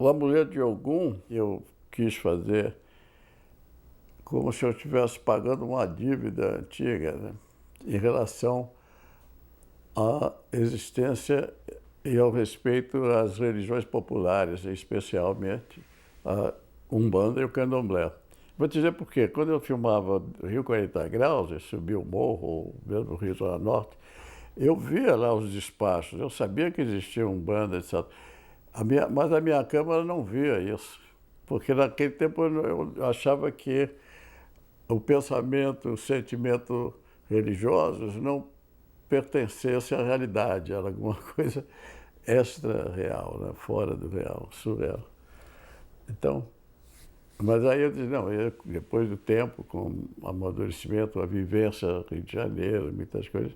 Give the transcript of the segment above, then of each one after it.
O Amuleto de Ogum eu quis fazer como se eu estivesse pagando uma dívida antiga, né, em relação à existência e ao respeito às religiões populares, especialmente a Umbanda e o Candomblé. Vou te dizer por quê. Quando eu filmava Rio 40 Graus, eu subi o morro, ou mesmo Rio Zona Norte, eu via lá os despachos, eu sabia que existia Umbanda, etc. Mas a minha câmera não via isso, porque naquele tempo eu achava que o pensamento, o sentimento religiosos não pertencesse à realidade, era alguma coisa extra-real, né? Fora do real, surreal. Então, mas aí eu disse, não, depois do tempo, com o amadurecimento, a vivência no Rio de Janeiro, muitas coisas,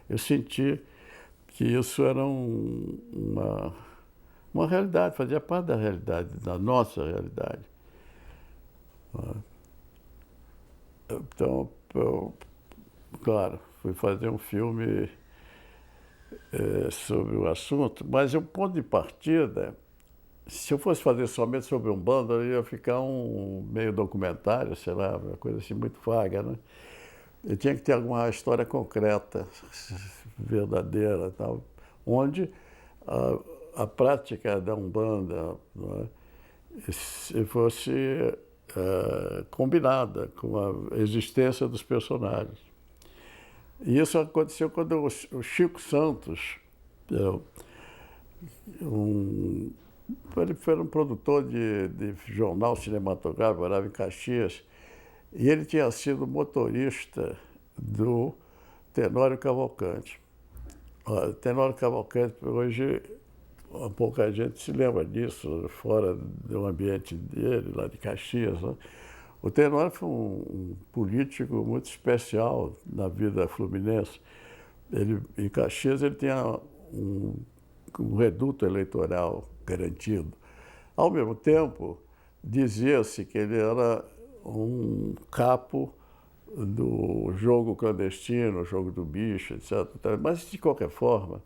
eu senti que isso era uma realidade, fazia parte da realidade, da nossa realidade. Então, eu, claro, fui fazer um filme sobre o assunto, mas o ponto de partida, se eu fosse fazer somente sobre Umbanda, ia ficar um meio documentário, sei lá, uma coisa assim muito vaga, né? Eu tinha que ter alguma história concreta, verdadeira, tal, onde a prática da Umbanda, não é, fosse combinada com a existência dos personagens. E isso aconteceu quando o Chico Santos, ele foi um produtor de jornal cinematográfico, morava em Caxias, e ele tinha sido motorista do Tenório Cavalcante. Tenório Cavalcante, hoje, pouca gente se lembra disso, fora do ambiente dele, lá de Caxias, né? O Tenório foi um político muito especial na vida fluminense. Em Caxias, ele tinha um reduto eleitoral garantido. Ao mesmo tempo, dizia-se que ele era um capo do jogo clandestino, jogo do bicho, etc. Mas, de qualquer forma,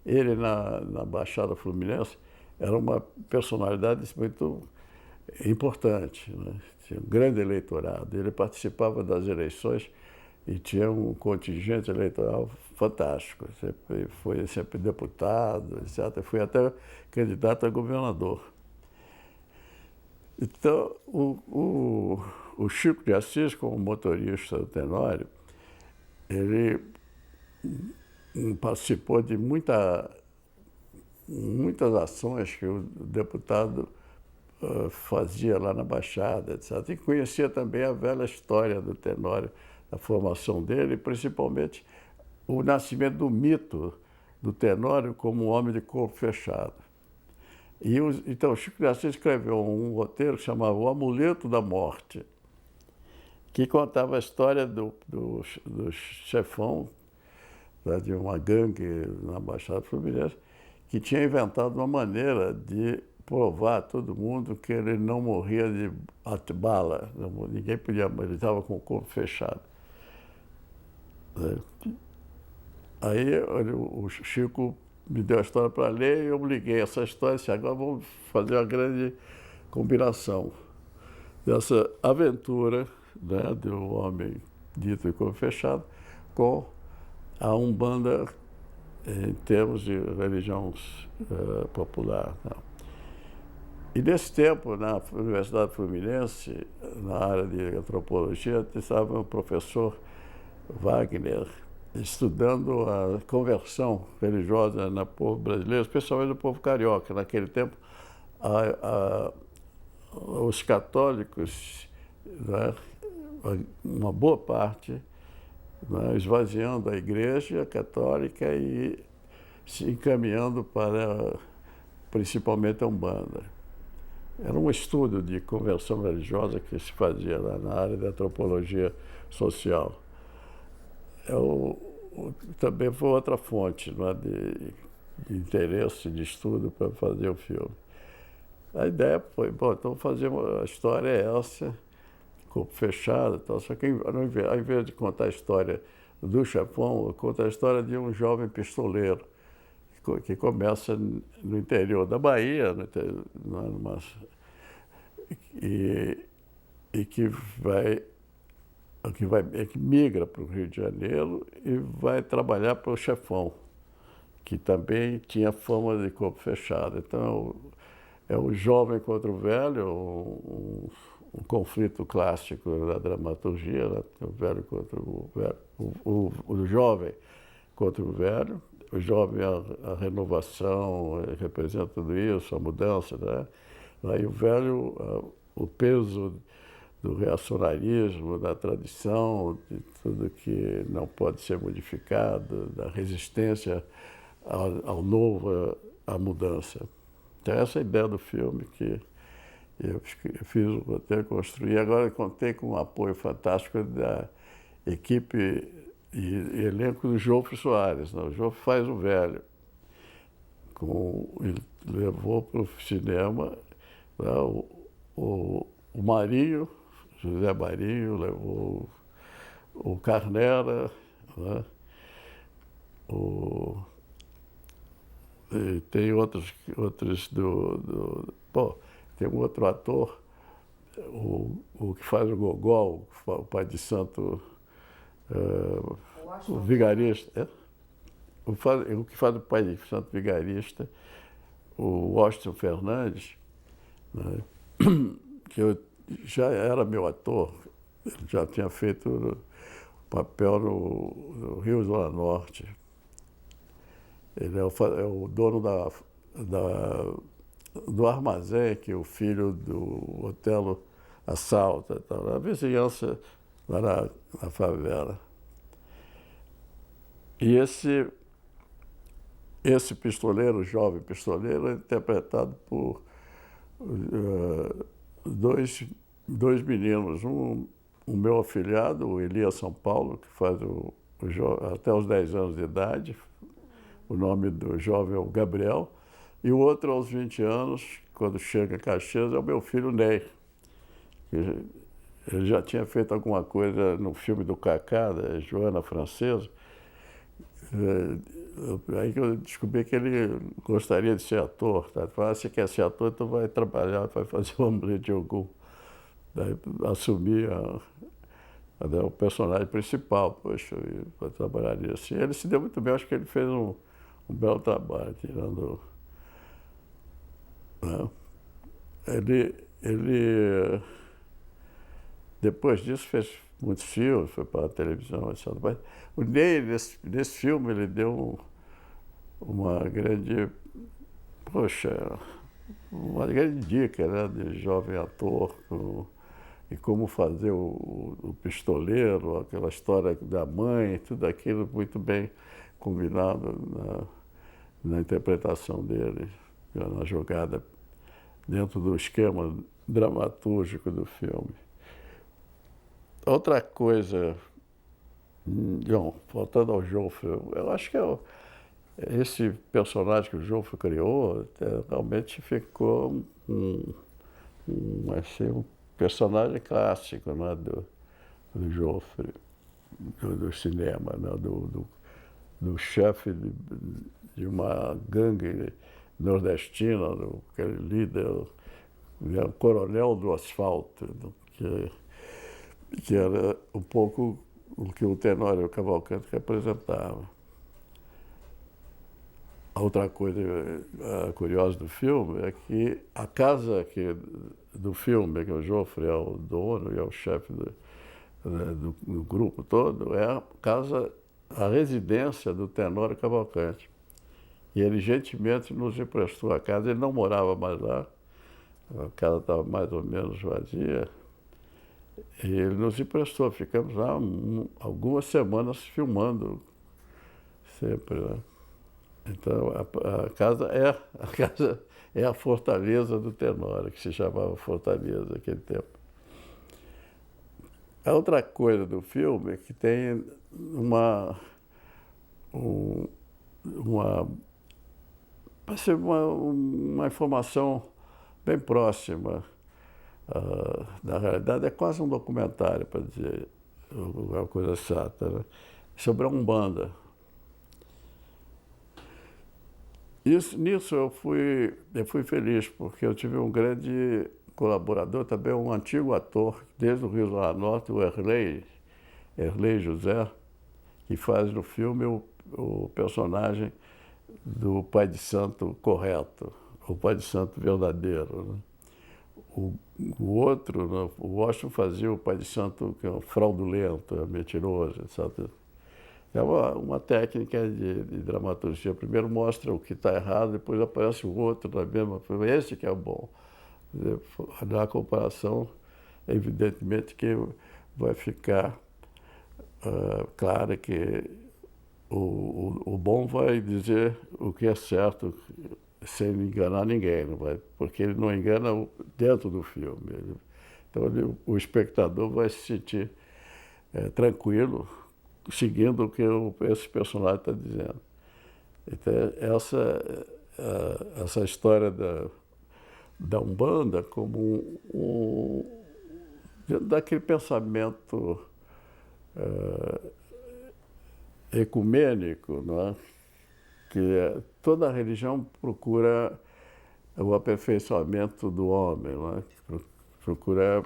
ele na Baixada Fluminense era uma personalidade muito importante, né? Tinha um grande eleitorado. Ele participava das eleições e tinha um contingente eleitoral fantástico. Foi sempre deputado, etc. Foi até candidato a governador. Então, o Chico de Assis, como motorista do Tenório, ele participou de muitas ações que o deputado fazia lá na Baixada, etc. E conhecia também a velha história do Tenório, a formação dele, e principalmente o nascimento do mito do Tenório como um homem de corpo fechado. Então, o Chico de Assis escreveu um roteiro que chamava O Amuleto da Morte, que contava a história do chefão, né, de uma gangue na Baixada Fluminense, que tinha inventado uma maneira de provar a todo mundo que ele não morria de bala, ninguém podia, ele estava com o corpo fechado. Aí o Chico me deu a história para ler e eu liguei essa história e disse, agora vamos fazer uma grande combinação dessa aventura, né, do homem dito de corpo fechado com a Umbanda em termos de religião popular. Não. E nesse tempo, na Universidade Fluminense, na área de antropologia, estava o professor Wagner estudando a conversão religiosa no povo brasileiro, especialmente no povo carioca. Naquele tempo, os católicos, né, uma boa parte, né, esvaziando a Igreja Católica e se encaminhando para, principalmente, a Umbanda. Era um estudo de conversão religiosa que se fazia lá na área da antropologia social. Também foi outra fonte, né, de interesse, de estudo para fazer o filme. A ideia foi, bom, então fazer a história é essa, corpo fechado, tal, só que ao invés de contar a história do chefão, eu conto a história de um jovem pistoleiro que começa no interior da Bahia, e, e que migra para o Rio de Janeiro e vai trabalhar para o Chefão, que também tinha fama de corpo fechado. Então, é o jovem contra o velho, um conflito clássico da dramaturgia, né? O velho contra o velho, o jovem contra o velho. O jovem, a renovação, representa tudo isso, a mudança, né? Aí o velho, o peso do reacionarismo, da tradição, de tudo que não pode ser modificado, da resistência ao novo, à mudança. Então, essa é a ideia do filme que eu fiz o roteiro, construí. Agora contei com um apoio fantástico da equipe e elenco do Jofre Soares. Né? O Jofre faz o velho. Ele levou para o cinema, né, o Marinho, José Marinho, levou o Carnera, né? E tem outros Pô, tem um outro ator, o que faz o Gogol, o pai de santo, o vigarista. O que faz o pai de santo vigarista, o Washington Fernandes, né? Que já era meu ator, ele já tinha feito o papel no Rio Zona Norte. Ele é o dono do armazém que o filho do Otelo assalta, tá? Na vizinhança, lá na favela. E esse pistoleiro, jovem pistoleiro, é interpretado por dois meninos. O meu afilhado, o Elias São Paulo, que faz até os 10 anos de idade. O nome do jovem é o Gabriel. E o outro, aos 20 anos, quando chega a Caxias, é o meu filho Ney. Ele já tinha feito alguma coisa no filme do Cacá, da Joana Francesa. Aí que eu descobri que ele gostaria de ser ator. Tá? Falei, se quer ser ator, então vai trabalhar, vai fazer o Omelete de Ogum. Daí assumi o personagem principal, poxa, para trabalhar nisso. E ele se deu muito bem, acho que ele fez um belo trabalho, tirando... Né? Ele, depois disso, fez muitos filmes, foi para a televisão, etc. Mas o Ney, nesse filme, ele deu uma grande dica, né, de jovem ator, e como fazer o pistoleiro, aquela história da mãe, tudo aquilo muito bem combinado na interpretação dele, na jogada, dentro do esquema dramatúrgico do filme. Outra coisa, John, voltando ao Jofre, eu acho que esse personagem que o Jofre criou realmente ficou um personagem clássico, né, do Jofre, do cinema, né, do chefe de uma gangue nordestina, aquele líder, o coronel do asfalto, que era um pouco o que o Tenório Cavalcanti representava. A outra coisa curiosa do filme é que a casa do filme, que o Jofre é o dono e é o chefe do grupo todo, é a residência do Tenório Cavalcanti. E ele gentilmente nos emprestou a casa. Ele não morava mais lá, a casa estava mais ou menos vazia. E ele nos emprestou, ficamos lá algumas semanas filmando, sempre, né? Então, a casa é a fortaleza do Tenório, que se chamava Fortaleza naquele tempo. A outra coisa do filme é que tem uma informação bem próxima da realidade. É quase um documentário, para dizer uma coisa chata, né? Sobre a Umbanda. Nisso eu fui feliz, porque eu tive um grande colaborador, também um antigo ator, desde o Rio Grande do Norte, o Erlei José, que faz no filme o personagem do Pai de Santo correto, o Pai de Santo verdadeiro, né? O, o outro, né, o Washington fazia o Pai de Santo que é um fraudulento, mentiroso, etc. É uma técnica de dramaturgia. Primeiro mostra o que está errado, depois aparece o outro na mesma forma. Esse que é o bom. Na comparação, evidentemente que vai ficar claro que o bom vai dizer o que é certo, sem enganar ninguém, não vai, porque ele não engana dentro do filme. Então o espectador vai se sentir tranquilo, seguindo o que esse personagem está dizendo. Então, essa história da Umbanda como daquele pensamento ecumênico, não é? Que toda religião procura o aperfeiçoamento do homem, não é? Procura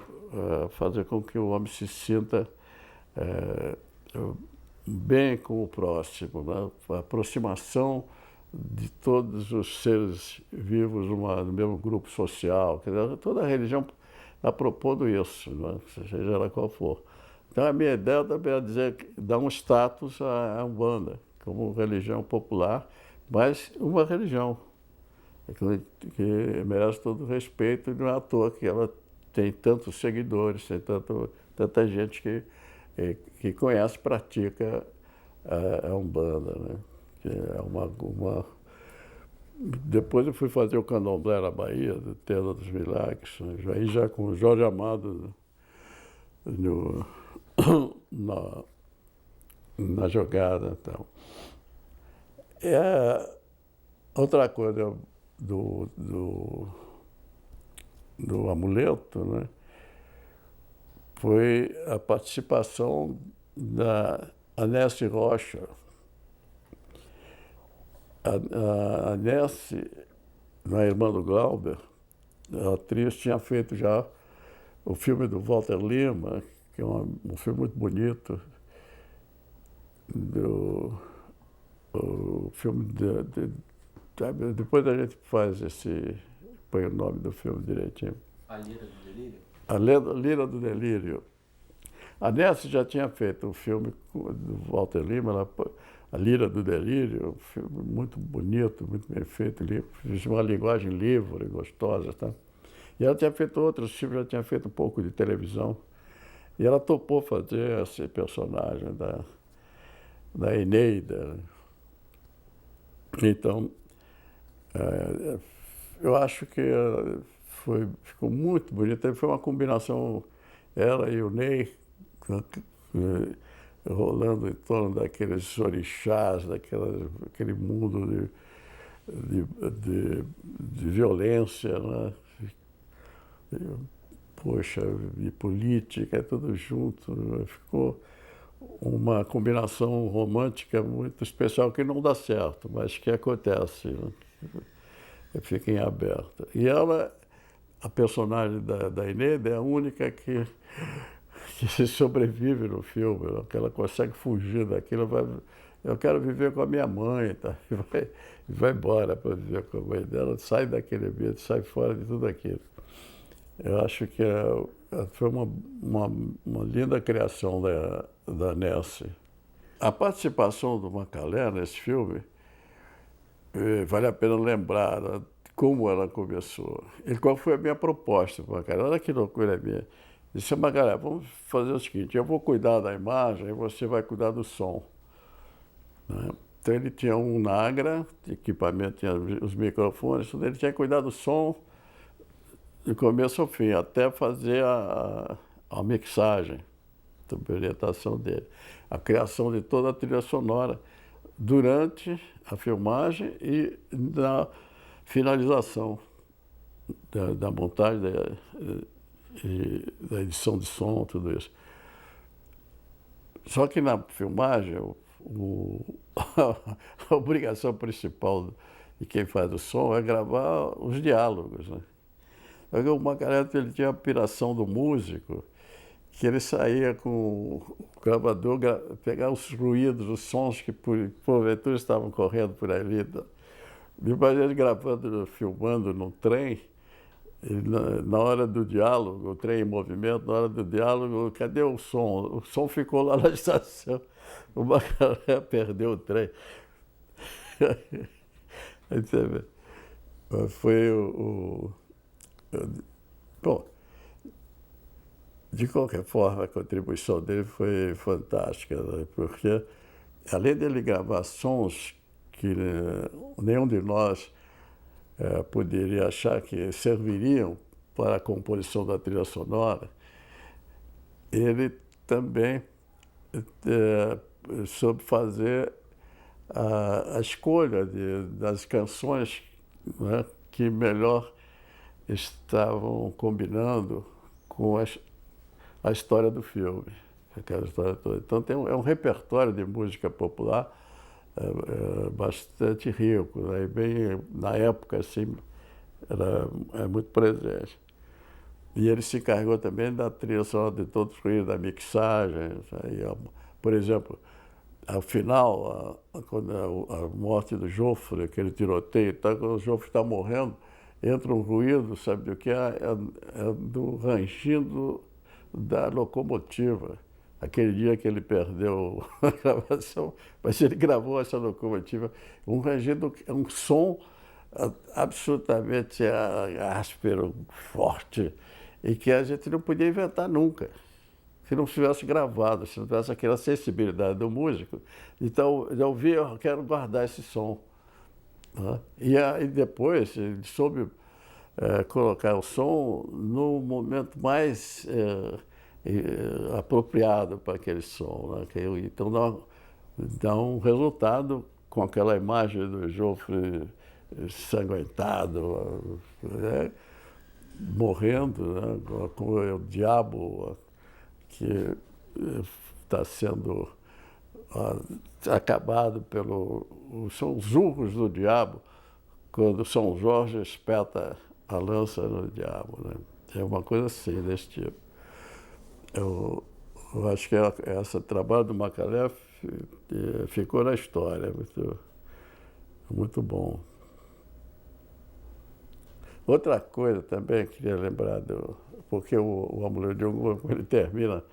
fazer com que o homem se sinta bem com o próximo, né? A aproximação de todos os seres vivos no mesmo grupo social. Quer dizer, toda a religião está propondo isso, né? Seja ela qual for. Então, a minha ideia também é dizer, dar um status à Umbanda, como religião popular, mas uma religião que merece todo o respeito, e não é à toa que ela tem tantos seguidores, tem tanta gente que conhece, pratica a Umbanda, né? Que é Depois eu fui fazer o candomblé na Bahia, do Tenda dos Milagres, aí já com o Jorge Amado no, na jogada. Então. Outra coisa do amuleto, né, foi a participação da Anesse Rocha. A Anesse, a irmã do Glauber, a atriz, tinha feito já o filme do Walter Lima, que é um filme muito bonito, o filme depois a gente faz põe o nome do filme direitinho. A Lira do Delírio? A Lira do Delírio. A Nessie já tinha feito um filme do Walter Lima, A Lira do Delírio, um filme muito bonito, muito bem feito, uma linguagem livre, gostosa. Tá? E ela tinha feito outros filmes, já tinha feito um pouco de televisão. E ela topou fazer esse personagem da Eneida. Então, eu acho que ficou muito bonito. Foi uma combinação, ela e o Ney, rolando em torno daqueles orixás, aquele mundo de violência, né? Poxa, de política, tudo junto. Ficou uma combinação romântica muito especial, que não dá certo, mas que acontece, né? Fica em aberto. E ela, a personagem da Eneida, é a única que sobrevive no filme, né? Que ela consegue fugir daquilo. Eu quero viver com a minha mãe, tá? E vai embora para viver com a mãe dela, sai daquele ambiente, sai fora de tudo aquilo. Eu acho que foi uma linda criação da Nessie. A participação do Macalé nesse filme, vale a pena lembrar, né, como ela começou. E qual foi a minha proposta para o Macalé? Olha que loucura minha. Disse, Macalé, vamos fazer o seguinte, eu vou cuidar da imagem e você vai cuidar do som. Né? Então ele tinha um Nagra, de equipamento, tinha os microfones, ele tinha que cuidar do som do começo ao fim, até fazer a mixagem, a orientação dele. A criação de toda a trilha sonora durante a filmagem e na finalização da montagem, da edição de som, tudo isso. Só que na filmagem, a obrigação principal e quem faz o som é gravar os diálogos, né? Porque o Macalé ele tinha a piração do músico, que ele saía com o gravador, pegar os ruídos, os sons que porventura estavam correndo por ali. Imagina ele gravando, filmando num trem, e na hora do diálogo, o trem em movimento, na hora do diálogo, cadê o som? O som ficou lá na estação. O Macalé perdeu o trem. Aí você vê. Foi bom, de qualquer forma, a contribuição dele foi fantástica, né? Porque, além dele gravar sons que nenhum de nós poderia achar que serviriam para a composição da trilha sonora, ele também soube fazer a escolha das canções, né, que melhor estavam combinando com a história do filme, aquela história toda. Então é um repertório de música popular bastante rico, né? E bem, na época assim, era muito presente. E ele se encarregou também da trilha sonora de todos os ruídos, da mixagem. Aí, por exemplo, ao final, quando a morte do Joffre, aquele tiroteio, quando o Joffre está morrendo, entra um ruído, sabe do que? É do rangindo da locomotiva. Aquele dia que ele perdeu a gravação, mas ele gravou essa locomotiva, um rangido, um som absolutamente áspero, forte, e que a gente não podia inventar nunca, se não tivesse gravado, se não tivesse aquela sensibilidade do músico. Então, eu vi, eu quero guardar esse som. Né? E aí depois ele soube colocar o som no momento mais apropriado para aquele som, né? Então dá um resultado com aquela imagem do Joffre ensanguentado, morrendo, né? Com o diabo que está sendo acabado são os urros do diabo, quando São Jorge espeta a lança no diabo, né? É uma coisa assim, desse tipo. Eu acho que esse trabalho do Macalé ficou na história, muito bom. Outra coisa também que queria lembrar, porque o Amuleto de Ogum, quando ele termina,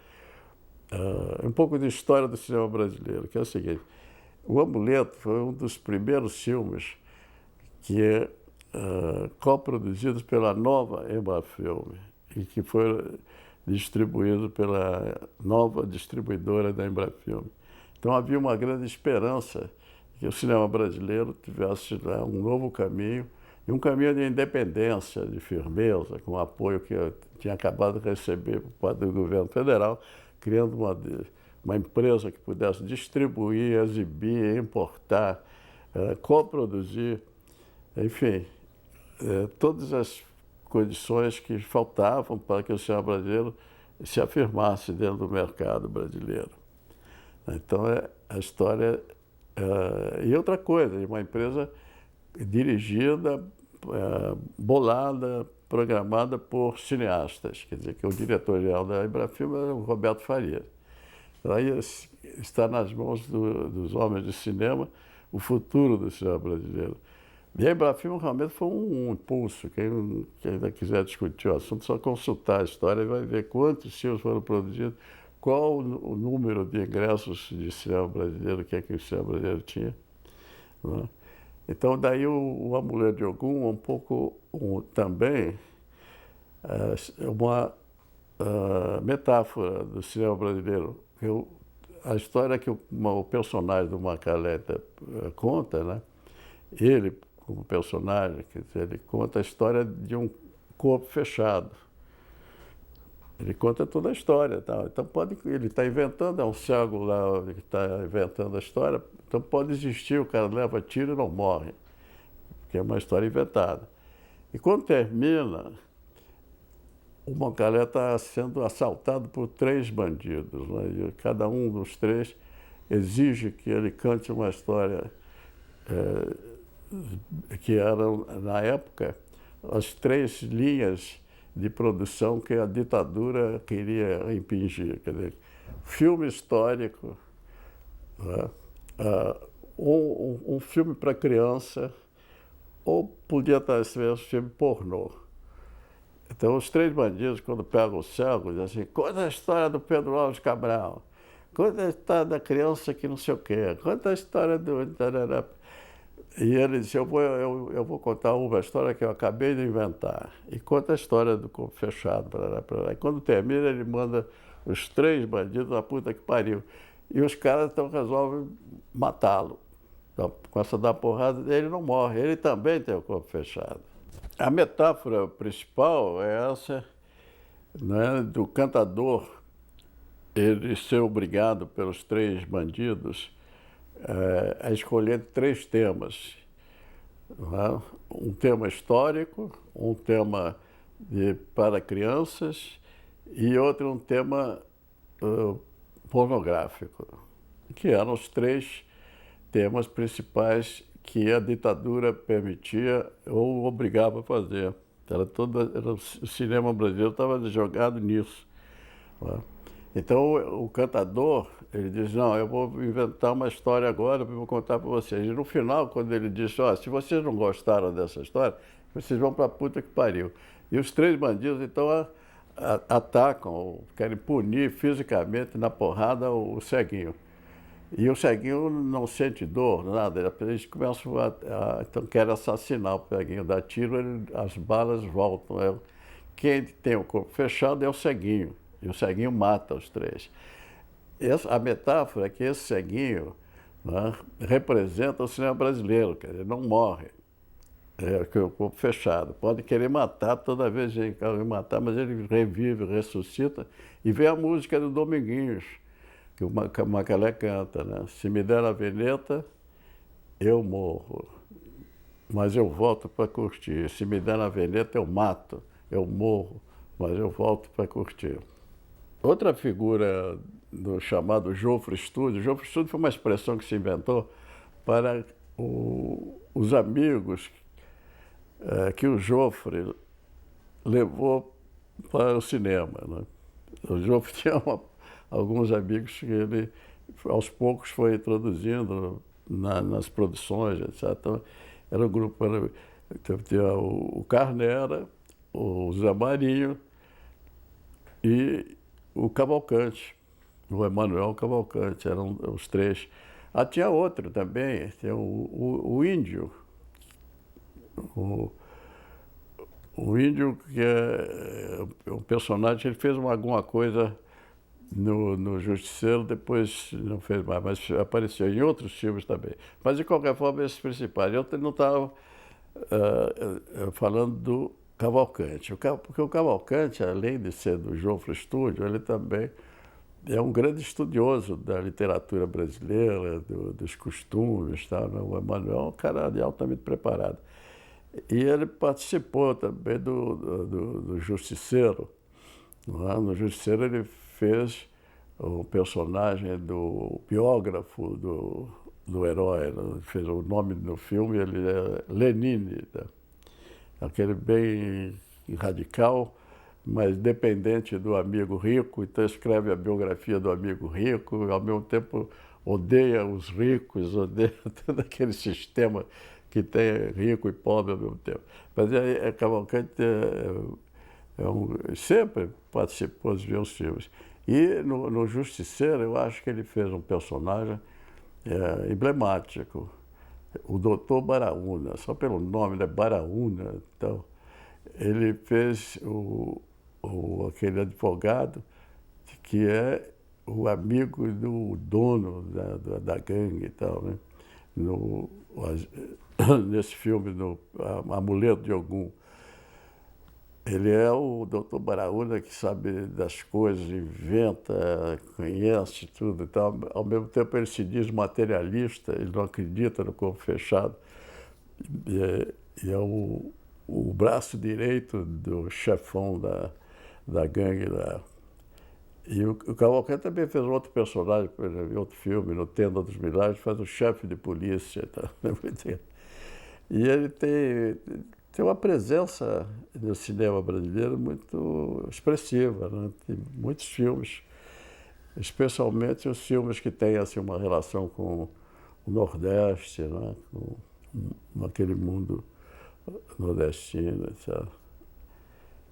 um pouco de história do cinema brasileiro, que é o seguinte: o Amuleto foi um dos primeiros filmes que coproduzidos pela nova Embrafilme e que foi distribuído pela nova distribuidora da Embrafilme. Então havia uma grande esperança que o cinema brasileiro tivesse um novo caminho, e um caminho de independência, de firmeza, com o apoio que eu tinha acabado de receber por parte do governo federal, criando uma empresa que pudesse distribuir, exibir, importar, coproduzir, enfim, todas as condições que faltavam para que o cinema brasileiro se afirmasse dentro do mercado brasileiro. Então, a história... e outra coisa, uma empresa dirigida, bolada, programada por cineastas, quer dizer, que o diretor-geral da Embrafilme era o Roberto Faria. Aí está nas mãos dos homens de cinema o futuro do cinema brasileiro. E a Embrafilme realmente foi um impulso. Quem ainda quiser discutir o assunto, só consultar a história e vai ver quantos filmes foram produzidos, qual o número de ingressos de cinema brasileiro que o cinema brasileiro tinha. Né? Então, daí o Amuleto de Ogum um pouco também uma metáfora do cinema brasileiro. A história que o personagem do Macalé conta, né? Ele, como personagem, quer dizer, ele conta a história de um corpo fechado. Ele conta toda a história. Tá? Então, ele está inventando, é um cego lá que está inventando a história, então pode existir, o cara leva tiro e não morre, porque é uma história inventada. E quando termina, o Macalé está sendo assaltado por 3 bandidos, né? E cada um dos 3 exige que ele cante uma história que eram, na época, as 3 linhas de produção que a ditadura queria impingir. Quer dizer, filme histórico, né? Um filme para criança, ou podia estar esse filme pornô. Então, os 3 bandidos, quando pegam o cego, dizem assim: conta a história do Pedro Alves Cabral, conta a história da criança que não sei o quê, conta a história do... E ele disse: eu vou contar uma história que eu acabei de inventar. E conta a história do corpo fechado. E quando termina, ele manda os 3 bandidos na puta que pariu. E os caras então resolvem matá-lo. Então, com essa da porrada, ele não morre, ele também tem o corpo fechado. A metáfora principal é essa, né, do cantador, ele ser obrigado pelos 3 bandidos a escolher 3 temas. Né? Um tema histórico, um tema para crianças e outro um tema pornográfico, que eram os 3 temas principais que a ditadura permitia ou obrigava a fazer. O cinema brasileiro estava jogado nisso. Né? Então, o cantador, ele diz: não, eu vou inventar uma história agora e vou contar para vocês. E no final, quando ele disse: ó, se vocês não gostaram dessa história, vocês vão para a puta que pariu. E os 3 bandidos, então, atacam, querem punir fisicamente, na porrada, o ceguinho. E o ceguinho não sente dor, nada. Eles começam então querem assassinar o ceguinho. Dá tiro, as balas voltam. Quem tem o corpo fechado é o ceguinho. E o ceguinho mata os 3. A metáfora é que esse ceguinho, né, representa o cinema brasileiro, quer dizer, não morre. Com o corpo fechado. Pode querer matar toda vez que ele quer matar, mas ele revive, ressuscita. E vem a música do Dominguinhos, que o Macalé canta, né? Se me der a veneta, eu morro, mas eu volto para curtir. Se me der a veneta, eu mato, eu morro, mas eu volto para curtir. Outra figura do chamado Jofre Stúdio. Jofre Stúdio foi uma expressão que se inventou para os amigos que o Jofre levou para o cinema, né? O Jofre tinha alguns amigos que ele, aos poucos, foi introduzindo nas produções, etc. Então, era um grupo, tinha o Carnera, o Zé Marinho e o Cavalcante, o Emanuel Cavalcante, eram os 3. Tinha outro também, tinha o Índio. O Índio, que é um personagem, ele fez alguma coisa no Justiceiro, depois não fez mais, mas apareceu em outros filmes também. Mas, de qualquer forma, esses principais. Eu não estava falando do Cavalcante, porque o Cavalcante, além de ser do Jofre Stúdio, ele também é um grande estudioso da literatura brasileira, dos costumes, tá? O Emanuel é um cara altamente preparado. E ele participou também do Justiceiro. No Justiceiro ele fez o personagem do biógrafo do herói, né? Fez o nome no filme, ele é Lenine, né? Aquele bem radical, mas dependente do amigo rico, então escreve a biografia do amigo rico, ao mesmo tempo odeia os ricos, odeia todo aquele sistema que tem rico e pobre ao mesmo tempo. Mas Cavalcante sempre participou dos meus filmes. E no Justiceiro, eu acho que ele fez um personagem emblemático, o Doutor Baraúna, só pelo nome, né? Baraúna. Então, ele fez aquele advogado que é o amigo do dono da gangue e tal, né? Nesse filme, no Amuleto de Ogum. Ele é o Doutor Baraúna, que sabe das coisas, inventa, conhece tudo e tal. Ao mesmo tempo, ele se diz materialista, ele não acredita no corpo fechado. E é o braço direito do chefão da gangue lá. E o Cavalcante também fez outro personagem, em outro filme, no Tenda dos Milagres, faz o chefe de polícia. Tá? E ele tem uma presença no cinema brasileiro muito expressiva, né? Tem muitos filmes, especialmente os filmes que têm assim, uma relação com o Nordeste, né? Com aquele mundo nordestino, etc.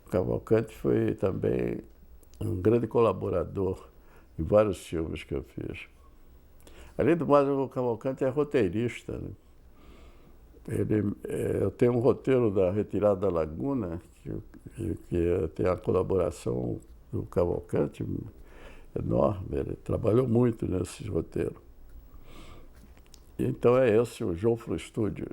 O Cavalcante foi também um grande colaborador em vários filmes que eu fiz. Além do mais, o Cavalcante é roteirista, né? Eu tenho um roteiro da Retirada da Laguna, que tem a colaboração do Cavalcante enorme. Ele trabalhou muito nesse roteiro. Então é esse o João Flo Estúdio.